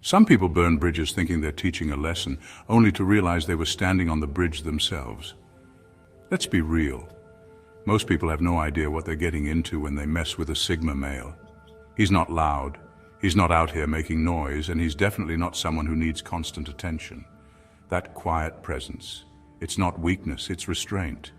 Some people burn bridges thinking they're teaching a lesson, only to realize they were standing on the bridge themselves. Let's be real. Most people have no idea what they're getting into when they mess with a Sigma male. He's not loud, he's not out here making noise, and he's definitely not someone who needs constant attention. That quiet presence, it's not weakness, it's restraint.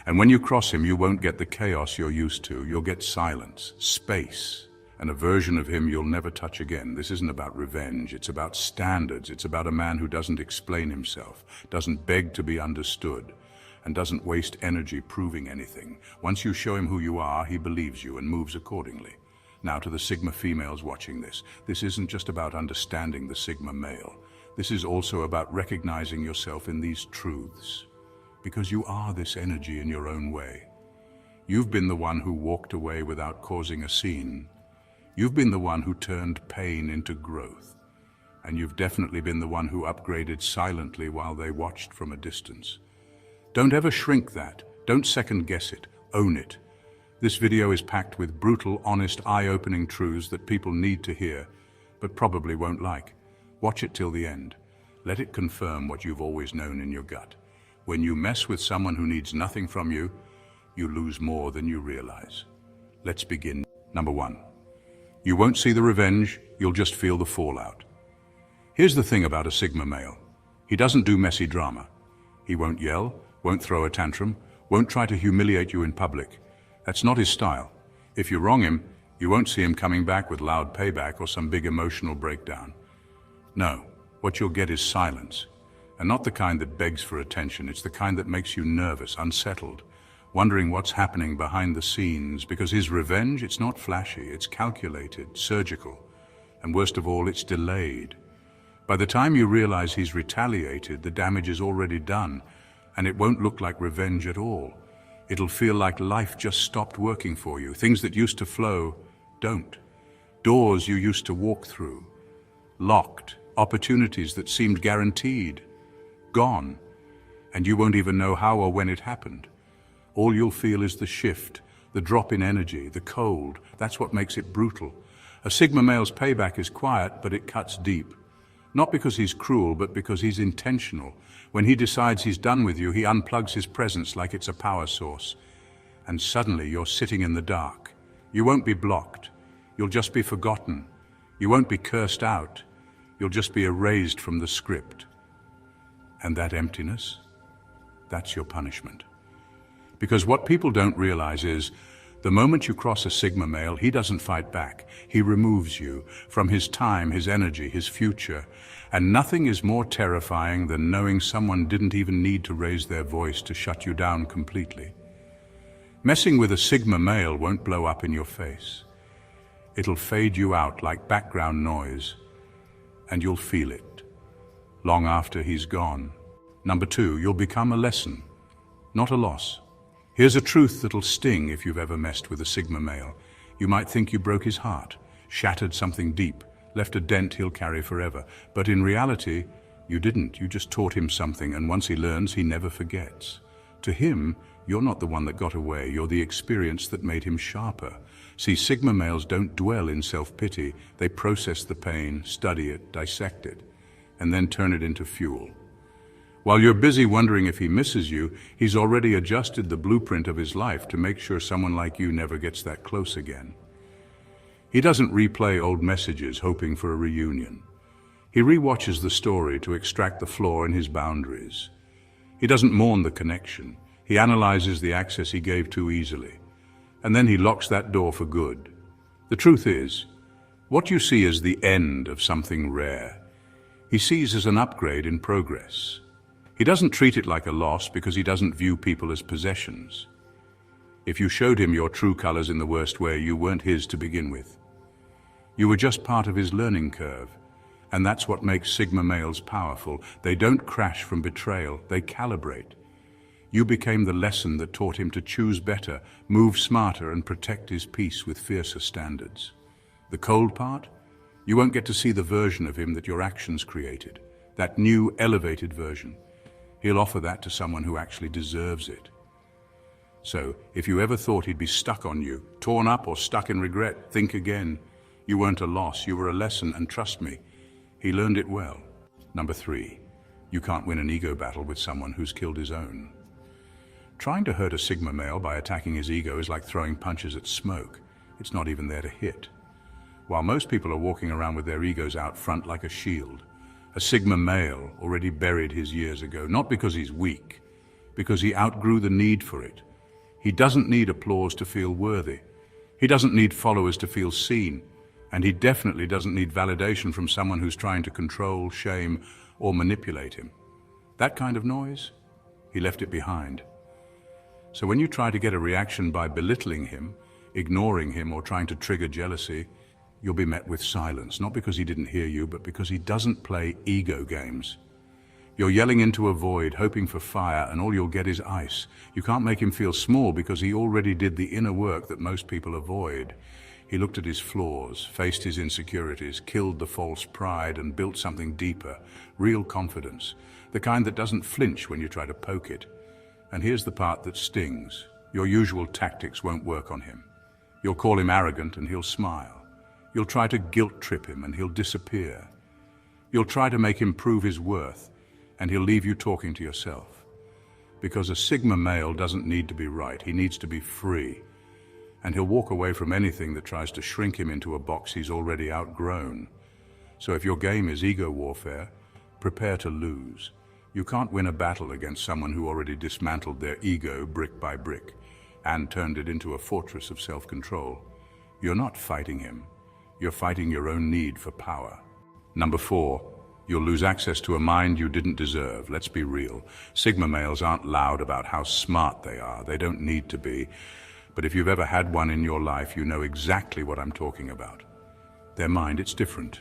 And when you cross him, you won't get the chaos you're used to. You'll get silence, space, and a version of him you'll never touch again. This isn't about revenge, it's about standards. It's about a man who doesn't explain himself, doesn't beg to be understood, and doesn't waste energy proving anything. Once you show him who you are, he believes you and moves accordingly. Now to the Sigma females watching this isn't just about understanding the Sigma male. This is also about recognizing yourself in these truths. Because you are this energy in your own way. You've been the one who walked away without causing a scene. You've been the one who turned pain into growth. And you've definitely been the one who upgraded silently while they watched from a distance. Don't ever shrink that. Don't second guess it. Own it. This video is packed with brutal, honest, eye-opening truths that people need to hear, but probably won't like. Watch it till the end. Let it confirm what you've always known in your gut. When you mess with someone who needs nothing from you, you lose more than you realize. Let's begin. Number 1. You won't see the revenge, you'll just feel the fallout. Here's the thing about a Sigma male. He doesn't do messy drama. He won't yell, won't throw a tantrum, won't try to humiliate you in public. That's not his style. If you wrong him, you won't see him coming back with loud payback or some big emotional breakdown. No, what you'll get is silence. And not the kind that begs for attention. It's the kind that makes you nervous, unsettled, wondering what's happening behind the scenes, because his revenge, it's not flashy, it's calculated, surgical, and worst of all, it's delayed. By the time you realize he's retaliated, the damage is already done, and it won't look like revenge at all. It'll feel like life just stopped working for you. Things that used to flow, don't. Doors you used to walk through, locked. Opportunities that seemed guaranteed, gone, and you won't even know how or when it happened. All you'll feel is the shift, the drop in energy, the cold. That's what makes it brutal. A Sigma male's payback is quiet, but it cuts deep. Not because he's cruel, but because he's intentional. When he decides he's done with you, he unplugs his presence like it's a power source. And suddenly you're sitting in the dark. You won't be blocked. You'll just be forgotten. You won't be cursed out. You'll just be erased from the script. And that emptiness, that's your punishment. Because what people don't realize is, the moment you cross a Sigma male, he doesn't fight back. He removes you from his time, his energy, his future. And nothing is more terrifying than knowing someone didn't even need to raise their voice to shut you down completely. Messing with a Sigma male won't blow up in your face. It'll fade you out like background noise, and you'll feel it, long after he's gone. Number 2, you'll become a lesson, not a loss. Here's a truth that'll sting if you've ever messed with a Sigma male. You might think you broke his heart, shattered something deep, left a dent he'll carry forever. But in reality, you didn't. You just taught him something, and once he learns, he never forgets. To him, you're not the one that got away. You're the experience that made him sharper. See, Sigma males don't dwell in self-pity. They process the pain, study it, dissect it, and then turn it into fuel. While you're busy wondering if he misses you, he's already adjusted the blueprint of his life to make sure someone like you never gets that close again. He doesn't replay old messages hoping for a reunion. He rewatches the story to extract the flaw in his boundaries. He doesn't mourn the connection. He analyzes the access he gave too easily. And then he locks that door for good. The truth is, what you see as the end of something rare, he sees as an upgrade in progress. He doesn't treat it like a loss because he doesn't view people as possessions. If you showed him your true colors in the worst way, you weren't his to begin with. You were just part of his learning curve. And that's what makes Sigma males powerful. They don't crash from betrayal, they calibrate. You became the lesson that taught him to choose better, move smarter, and protect his peace with fiercer standards. The cold part? You won't get to see the version of him that your actions created, that new, elevated version. He'll offer that to someone who actually deserves it. So, if you ever thought he'd be stuck on you, torn up or stuck in regret, think again. You weren't a loss, you were a lesson, and trust me, He learned it well. Number 3, you can't win an ego battle with someone who's killed his own. Trying to hurt a Sigma male by attacking his ego is like throwing punches at smoke. It's not even there to hit. While most people are walking around with their egos out front like a shield, a Sigma male already buried his years ago, not because he's weak, because he outgrew the need for it. He doesn't need applause to feel worthy. He doesn't need followers to feel seen. And he definitely doesn't need validation from someone who's trying to control, shame, or manipulate him. That kind of noise, he left it behind. So when you try to get a reaction by belittling him, ignoring him, or trying to trigger jealousy, you'll be met with silence, not because he didn't hear you, but because he doesn't play ego games. You're yelling into a void, hoping for fire, and all you'll get is ice. You can't make him feel small because he already did the inner work that most people avoid. He looked at his flaws, faced his insecurities, killed the false pride, and built something deeper, real confidence, the kind that doesn't flinch when you try to poke it. And here's the part that stings. Your usual tactics won't work on him. You'll call him arrogant and he'll smile. You'll try to guilt trip him and he'll disappear. You'll try to make him prove his worth and he'll leave you talking to yourself. Because a Sigma male doesn't need to be right, he needs to be free. And he'll walk away from anything that tries to shrink him into a box he's already outgrown. So if your game is ego warfare, prepare to lose. You can't win a battle against someone who already dismantled their ego brick by brick and turned it into a fortress of self-control. You're not fighting him. You're fighting your own need for power. Number 4, you'll lose access to a mind you didn't deserve. Let's be real. Sigma males aren't loud about how smart they are. They don't need to be. But if you've ever had one in your life, you know exactly what I'm talking about. Their mind, it's different.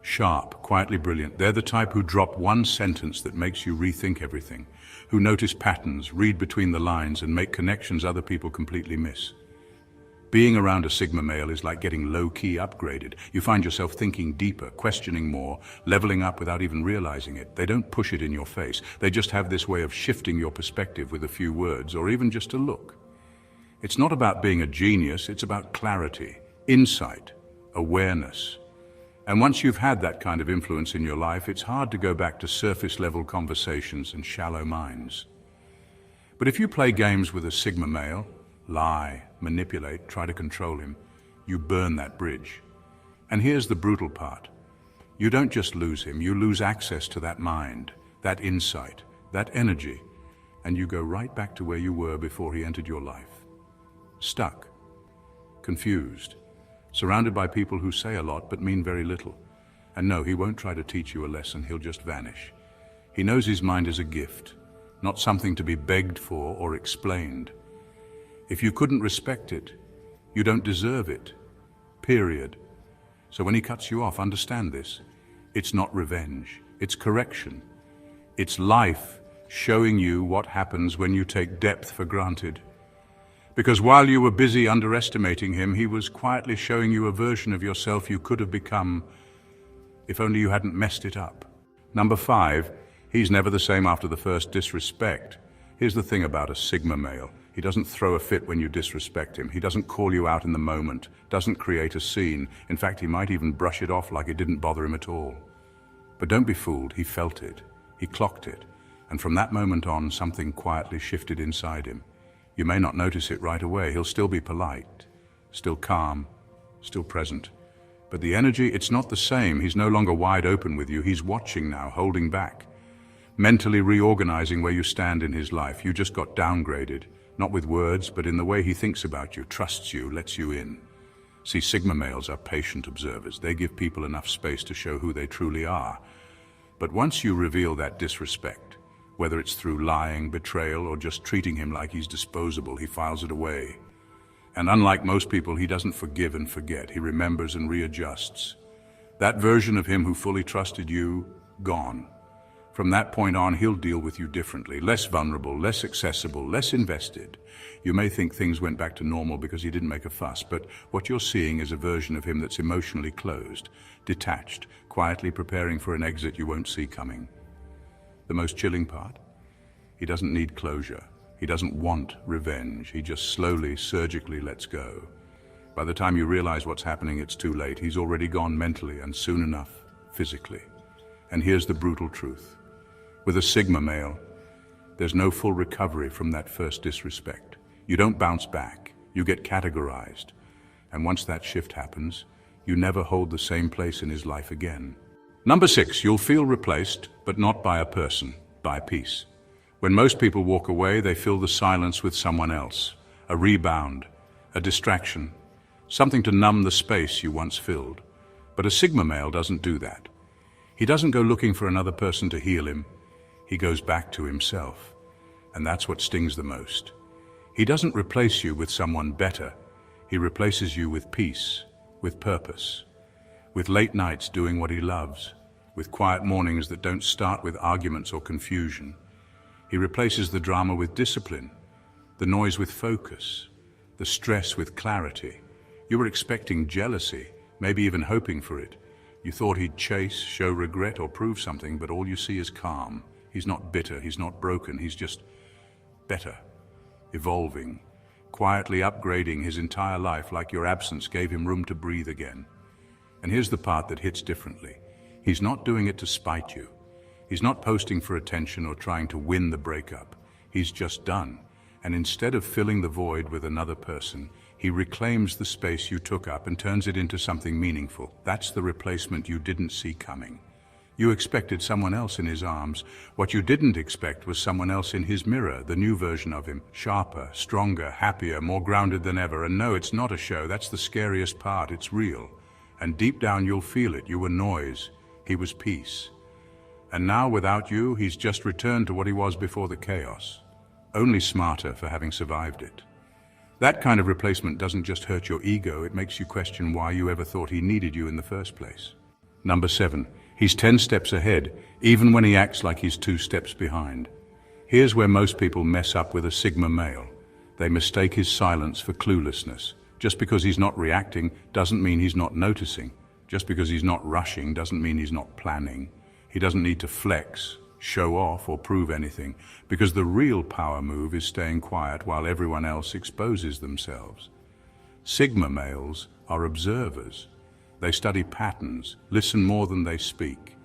Sharp, quietly brilliant. They're the type who drop one sentence that makes you rethink everything, who notice patterns, read between the lines, and make connections other people completely miss. Being around a Sigma male is like getting low-key upgraded. You find yourself thinking deeper, questioning more, leveling up without even realizing it. They don't push it in your face. They just have this way of shifting your perspective with a few words, or even just a look. It's not about being a genius, it's about clarity, insight, awareness. And once you've had that kind of influence in your life, it's hard to go back to surface-level conversations and shallow minds. But if you play games with a Sigma male, lie, manipulate, try to control him, you burn that bridge. And here's the brutal part. You don't just lose him, you lose access to that mind, that insight, that energy, and you go right back to where you were before he entered your life. Stuck, confused, surrounded by people who say a lot but mean very little. And no, he won't try to teach you a lesson, he'll just vanish. He knows his mind is a gift, not something to be begged for or explained. If you couldn't respect it, you don't deserve it, period. So when he cuts you off, understand this. It's not revenge, it's correction. It's life showing you what happens when you take depth for granted. Because while you were busy underestimating him, he was quietly showing you a version of yourself you could have become if only you hadn't messed it up. Number 5, he's never the same after the first disrespect. Here's the thing about a Sigma male. He doesn't throw a fit when you disrespect him. He doesn't call you out in the moment, doesn't create a scene. In fact, he might even brush it off like it didn't bother him at all. But don't be fooled, he felt it, he clocked it, and from that moment on, something quietly shifted inside him. You may not notice it right away. He'll still be polite, still calm, still present. But the energy, it's not the same. He's no longer wide open with you. He's watching now, holding back, mentally reorganizing where you stand in his life. You just got downgraded. Not with words, but in the way he thinks about you, trusts you, lets you in. See, Sigma males are patient observers. They give people enough space to show who they truly are. But once you reveal that disrespect, whether it's through lying, betrayal, or just treating him like he's disposable, he files it away. And unlike most people, he doesn't forgive and forget. He remembers and readjusts. That version of him who fully trusted you, gone. From that point on, he'll deal with you differently, less vulnerable, less accessible, less invested. You may think things went back to normal because he didn't make a fuss, but what you're seeing is a version of him that's emotionally closed, detached, quietly preparing for an exit you won't see coming. The most chilling part? He doesn't need closure. He doesn't want revenge. He just slowly, surgically lets go. By the time you realize what's happening, it's too late. He's already gone mentally, and soon enough, physically. And here's the brutal truth. With a Sigma male, there's no full recovery from that first disrespect. You don't bounce back, you get categorized. And once that shift happens, you never hold the same place in his life again. Number 6, you'll feel replaced, but not by a person, by peace. When most people walk away, they fill the silence with someone else, a rebound, a distraction, something to numb the space you once filled. But a Sigma male doesn't do that. He doesn't go looking for another person to heal him. He goes back to himself. And that's what stings the most. He doesn't replace you with someone better. He replaces you with peace, with purpose, with late nights doing what he loves, with quiet mornings that don't start with arguments or confusion. He replaces the drama with discipline, the noise with focus, the stress with clarity. You were expecting jealousy, maybe even hoping for it. You thought he'd chase, show regret, or prove something, but all you see is calm. He's not bitter, he's not broken, he's just better, evolving, quietly upgrading his entire life like your absence gave him room to breathe again. And here's the part that hits differently. He's not doing it to spite you. He's not posting for attention or trying to win the breakup. He's just done. And instead of filling the void with another person, he reclaims the space you took up and turns it into something meaningful. That's the replacement you didn't see coming. You expected someone else in his arms. What you didn't expect was someone else in his mirror, the new version of him, sharper, stronger, happier, more grounded than ever. And no, it's not a show. That's the scariest part. It's real. And deep down you'll feel it. You were noise. He was peace. And now, without you, he's just returned to what he was before the chaos. Only smarter for having survived it. That kind of replacement doesn't just hurt your ego, it makes you question why you ever thought he needed you in the first place. Number 7, he's 10 steps ahead, even when he acts like he's 2 steps behind. Here's where most people mess up with a Sigma male. They mistake his silence for cluelessness. Just because he's not reacting doesn't mean he's not noticing. Just because he's not rushing doesn't mean he's not planning. He doesn't need to flex, show off, or prove anything, because the real power move is staying quiet while everyone else exposes themselves. Sigma males are observers. They study patterns, listen more than they speak,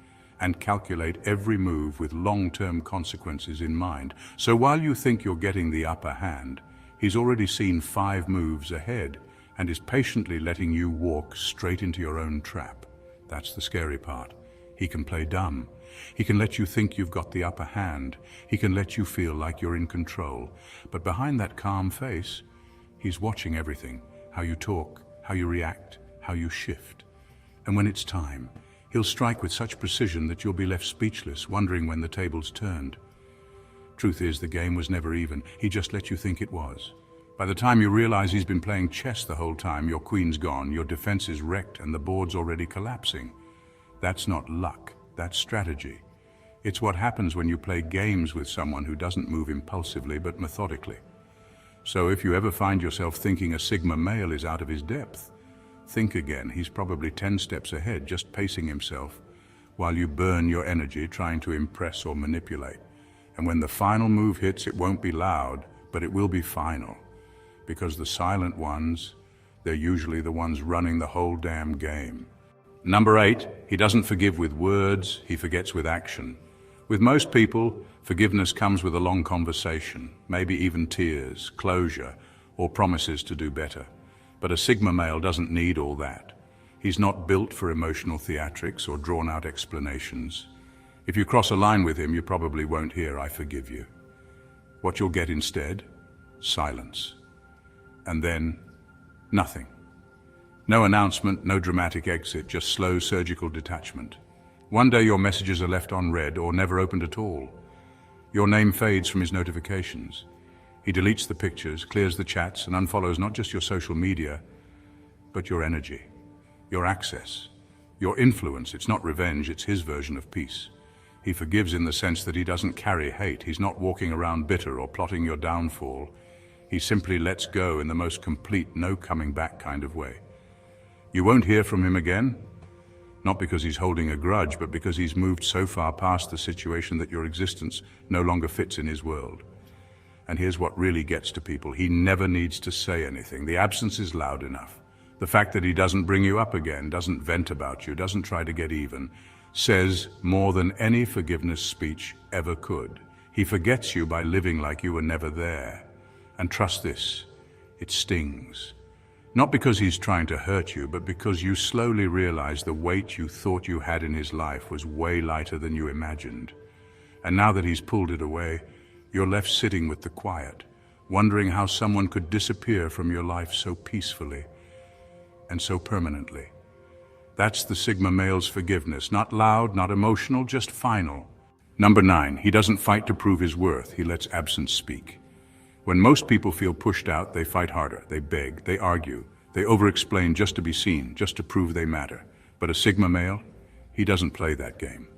and calculate every move with long-term consequences in mind. So while you think you're getting the upper hand, he's already seen 5 moves ahead and is patiently letting you walk straight into your own trap. That's the scary part. He can play dumb. He can let you think you've got the upper hand. He can let you feel like you're in control. But behind that calm face, he's watching everything. How you talk, how you react, how you shift. And when it's time, he'll strike with such precision that you'll be left speechless, wondering when the tables turned. Truth is, the game was never even. He just let you think it was. By the time you realize he's been playing chess the whole time, your queen's gone, your defense is wrecked, and the board's already collapsing. That's not luck, that's strategy. It's what happens when you play games with someone who doesn't move impulsively but methodically. So if you ever find yourself thinking a Sigma male is out of his depth, think again. He's probably 10 steps ahead, just pacing himself, while you burn your energy trying to impress or manipulate. And when the final move hits, it won't be loud, but it will be final. Because the silent ones, they're usually the ones running the whole damn game. Number 8, he doesn't forgive with words, he forgets with action. With most people, forgiveness comes with a long conversation, maybe even tears, closure, or promises to do better. But a Sigma male doesn't need all that. He's not built for emotional theatrics or drawn-out explanations. If you cross a line with him, you probably won't hear, "I forgive you." What you'll get instead? Silence. And then, nothing. No announcement, no dramatic exit, just slow surgical detachment. One day your messages are left unread or never opened at all. Your name fades from his notifications. He deletes the pictures, clears the chats, and unfollows not just your social media, but your energy, your access, your influence. It's not revenge, it's his version of peace. He forgives in the sense that he doesn't carry hate. He's not walking around bitter or plotting your downfall. He simply lets go in the most complete, no coming back kind of way. You won't hear from him again, not because he's holding a grudge, but because he's moved so far past the situation that your existence no longer fits in his world. And here's what really gets to people. He never needs to say anything. The absence is loud enough. The fact that he doesn't bring you up again, doesn't vent about you, doesn't try to get even, says more than any forgiveness speech ever could. He forgets you by living like you were never there. And trust this, it stings. Not because he's trying to hurt you, but because you slowly realize the weight you thought you had in his life was way lighter than you imagined. And now that he's pulled it away, you're left sitting with the quiet, wondering how someone could disappear from your life so peacefully and so permanently. That's the Sigma male's forgiveness, not loud, not emotional, just final. Number 9, he doesn't fight to prove his worth, he lets absence speak. When most people feel pushed out, they fight harder, they beg, they argue, they over-explain just to be seen, just to prove they matter. But a Sigma male, he doesn't play that game.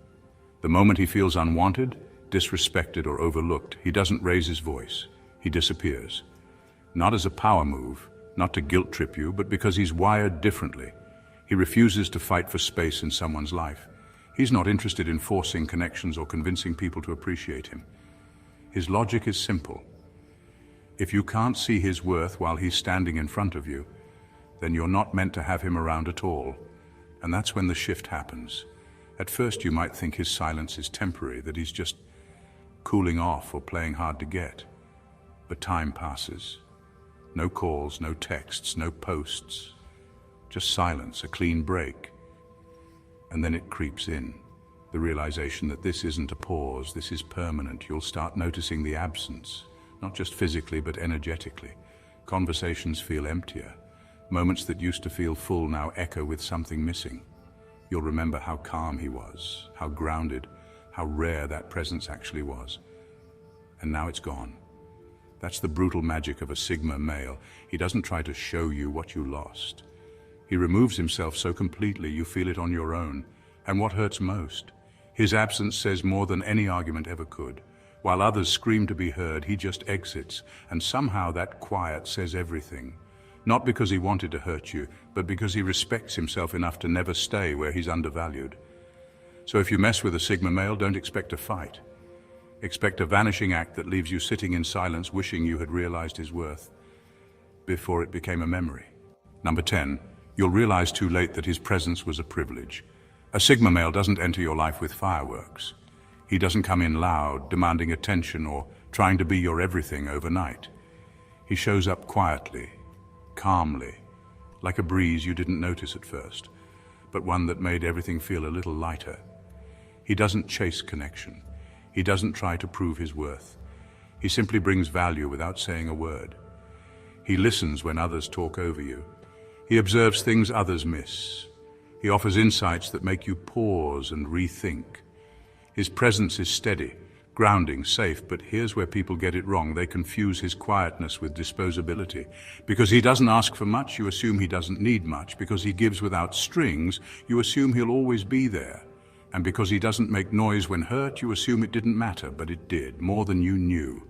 The moment he feels unwanted, disrespected, or overlooked, he doesn't raise his voice. He disappears. Not as a power move, not to guilt trip you, but because he's wired differently. He refuses to fight for space in someone's life. He's not interested in forcing connections or convincing people to appreciate him. His logic is simple. If you can't see his worth while he's standing in front of you, then you're not meant to have him around at all. And that's when the shift happens. At first you might think his silence is temporary, that he's just cooling off or playing hard to get. But time passes. No calls, no texts, no posts. Just silence, a clean break. And then it creeps in. The realization that this isn't a pause, this is permanent. You'll start noticing the absence. Not just physically, but energetically. Conversations feel emptier. Moments that used to feel full now echo with something missing. You'll remember how calm he was, how grounded, how rare that presence actually was. And now it's gone. That's the brutal magic of a Sigma male. He doesn't try to show you what you lost. He removes himself so completely you feel it on your own. And what hurts most? His absence says more than any argument ever could. While others scream to be heard, he just exits, and somehow that quiet says everything. Not because he wanted to hurt you, but because he respects himself enough to never stay where he's undervalued. So if you mess with a Sigma male, don't expect a fight. Expect a vanishing act that leaves you sitting in silence wishing you had realized his worth before it became a memory. Number 10, you'll realize too late that his presence was a privilege. A Sigma male doesn't enter your life with fireworks. He doesn't come in loud, demanding attention or trying to be your everything overnight. He shows up quietly, calmly, like a breeze you didn't notice at first, but one that made everything feel a little lighter. He doesn't chase connection. He doesn't try to prove his worth. He simply brings value without saying a word. He listens when others talk over you. He observes things others miss. He offers insights that make you pause and rethink. His presence is steady, grounding, safe, but here's where people get it wrong. They confuse his quietness with disposability. Because he doesn't ask for much, you assume he doesn't need much. Because he gives without strings, you assume he'll always be there. And because he doesn't make noise when hurt, you assume it didn't matter, but it did, more than you knew.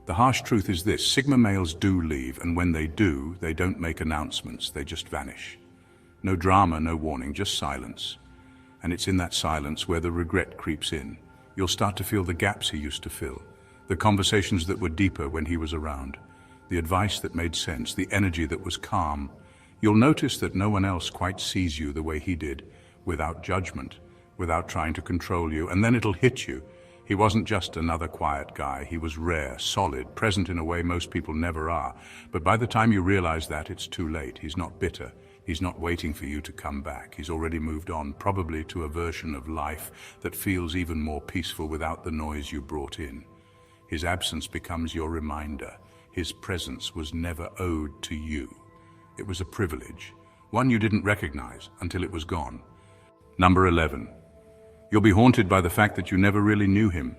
The harsh truth is this: Sigma males do leave, and when they do, they don't make announcements, they just vanish. No drama, no warning, just silence. And it's in that silence where the regret creeps in. You'll start to feel the gaps he used to fill, the conversations that were deeper when he was around, the advice that made sense, the energy that was calm. You'll notice that no one else quite sees you the way he did, without judgment, without trying to control you, and then it'll hit you. He wasn't just another quiet guy. He was rare, solid, present in a way most people never are. But by the time you realize that, it's too late. He's not bitter. He's not waiting for you to come back. He's already moved on, probably to a version of life that feels even more peaceful without the noise you brought in. His absence becomes your reminder. His presence was never owed to you. It was a privilege, one you didn't recognize until it was gone. Number 11. You'll be haunted by the fact that you never really knew him.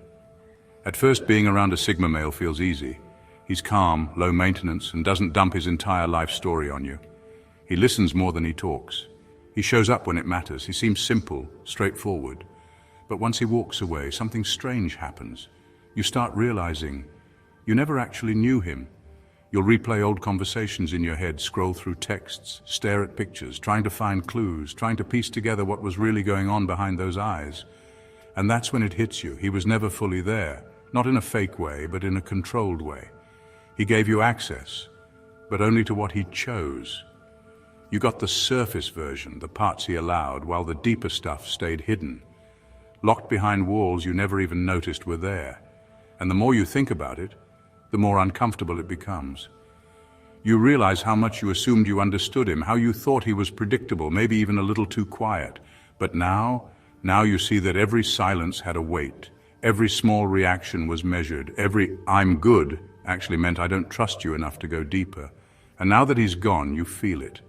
At first, being around a Sigma male feels easy. He's calm, low maintenance, and doesn't dump his entire life story on you. He listens more than he talks. He shows up when it matters. He seems simple, straightforward. But once he walks away, something strange happens. You start realizing you never actually knew him. You'll replay old conversations in your head, scroll through texts, stare at pictures, trying to find clues, trying to piece together what was really going on behind those eyes. And that's when it hits you. He was never fully there, not in a fake way, but in a controlled way. He gave you access, but only to what he chose. You got the surface version, the parts he allowed, while the deeper stuff stayed hidden. locked behind walls you never even noticed were there. And the more you think about it, the more uncomfortable it becomes. You realize how much you assumed you understood him, how you thought he was predictable, maybe even a little too quiet. But now you see that every silence had a weight. Every small reaction was measured. Every "I'm good" actually meant "I don't trust you enough to go deeper." And now that he's gone, you feel it.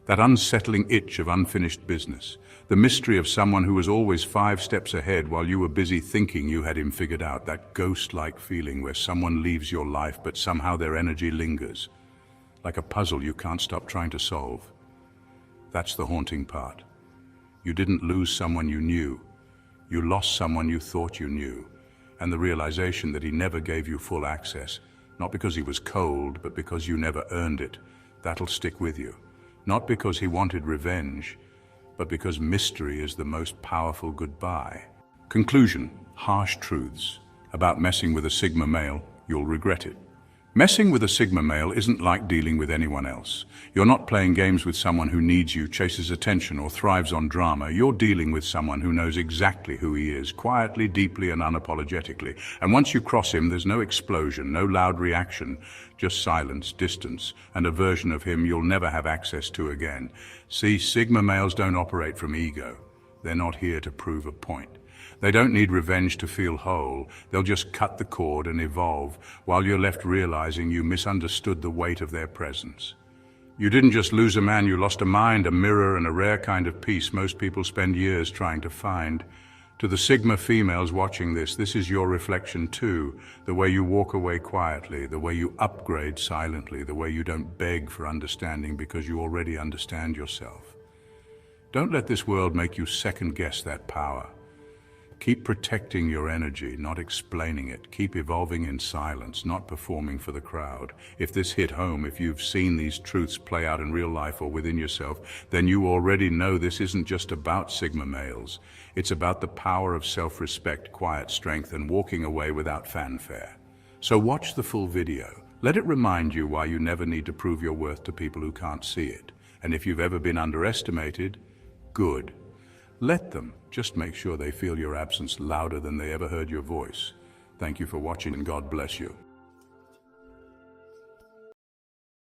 That unsettling itch of unfinished business. The mystery of someone who was always 5 steps ahead while you were busy thinking you had him figured out. That ghost-like feeling where someone leaves your life but somehow their energy lingers. Like a puzzle you can't stop trying to solve. That's the haunting part. You didn't lose someone you knew. You lost someone you thought you knew. And the realization that he never gave you full access, not because he was cold, but because you never earned it, that'll stick with you. Not because he wanted revenge, but because mystery is the most powerful goodbye. Conclusion: harsh truths. About messing with a Sigma male, you'll regret it. Messing with a Sigma male isn't like dealing with anyone else. You're not playing games with someone who needs you, chases attention, or thrives on drama. You're dealing with someone who knows exactly who he is, quietly, deeply, and unapologetically. And once you cross him, there's no explosion, no loud reaction, just silence, distance, and a version of him you'll never have access to again. See, Sigma males don't operate from ego. They're not here to prove a point. They don't need revenge to feel whole. They'll just cut the cord and evolve, while you're left realizing you misunderstood the weight of their presence. You didn't just lose a man, you lost a mind, a mirror, and a rare kind of peace most people spend years trying to find. To the Sigma females watching this is your reflection too. The way you walk away quietly, the way you upgrade silently, the way you don't beg for understanding because you already understand yourself. Don't let this world make you second-guess that power. Keep protecting your energy, not explaining it. Keep evolving in silence, not performing for the crowd. If this hit home, if you've seen these truths play out in real life or within yourself, then you already know this isn't just about Sigma males. It's about the power of self-respect, quiet strength, and walking away without fanfare. So watch the full video. Let it remind you why you never need to prove your worth to people who can't see it. And if you've ever been underestimated, good. Let them. Just make sure they feel your absence louder than they ever heard your voice. Thank you for watching, and God bless you.